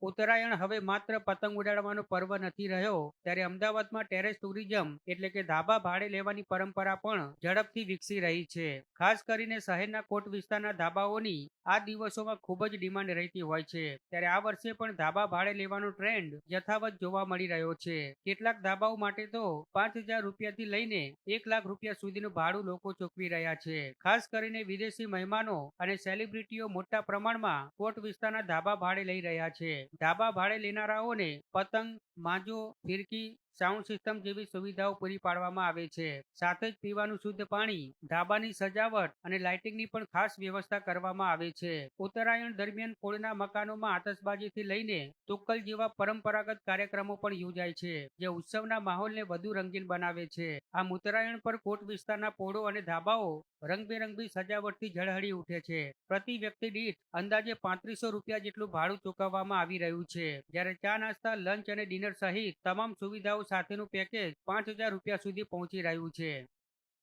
ઉત્તરાયણ હવે માત્ર પતંગ ઉડાડવાનો પર્વ નથી રહ્યો, ત્યારે અમદાવાદમાં ટેરેસ ટુરિઝમ એટલે કે ધાબા ભાડે લેવાની પરંપરા પણ ઝડપથી વિકસી રહી છે. ખાસ કરીને શહેરના કોટ વિસ્તારના ધાબાઓની આ દિવસોમાં ખૂબ જ ડિમાન્ડ રહેતી હોય છે. ત્યારે આ વર્ષે પણ ધાબા ભાડે લેવાનો ટ્રેન્ડ યથાવત જોવા મળી રહ્યો છે. કેટલાક ધાબાઓ માટે તો 5,000 રૂપિયાથી લઈને 1,00,000 રૂપિયા સુધીનું ભાડું લોકો ચૂકવી રહ્યા છે. ખાસ કરીને વિદેશી મહેમાનો અને સેલિબ્રિટીઓ મોટા પ્રમાણમાં કોટ વિસ્તારના ધાબા ભાડે લઈ રહ્યા છે. ધાબા ભાડે લેનારાઓને પતંગ, માંજો, ફિરકી, સાઉન્ડ સિસ્ટમ જેવી સુવિધાઓ પૂરી પાડવામાં આવે છે. સાથે જ પીવાનું શુદ્ધ પાણી, ધાબાની સજાવટ અને લાઇટિંગની પણ ખાસ વ્યવસ્થા કરવામાં આવે છે. ઉત્તરાયણ દરમિયાન પોળના મકાનોમાં આતશબાજીથી લઈને તુક્કલ જેવા પરંપરાગત કાર્યક્રમો પણ યોજાય છે, જે ઉત્સવના માહોલને વધુ રંગીન બનાવે છે. આમ ઉત્તરાયણ પર કોટ વિસ્તારના પોળો અને ધાબાઓ રંગબેરંગી સજાવટથી ઝળહળી ઉઠે છે. પ્રતિ વ્યક્તિ દીઠ અંદાજે 3,500 રૂપિયા જેટલું ભાડું ચૂકવવામાં આવી રહ્યું છે, જ્યારે ચા નાસ્તા, લંચ અને ડિનર સહિત તમામ સુવિધાઓ સાથેનું પેકેજ 5,000 રૂપિયા સુધી પહોંચી રહ્યું છે.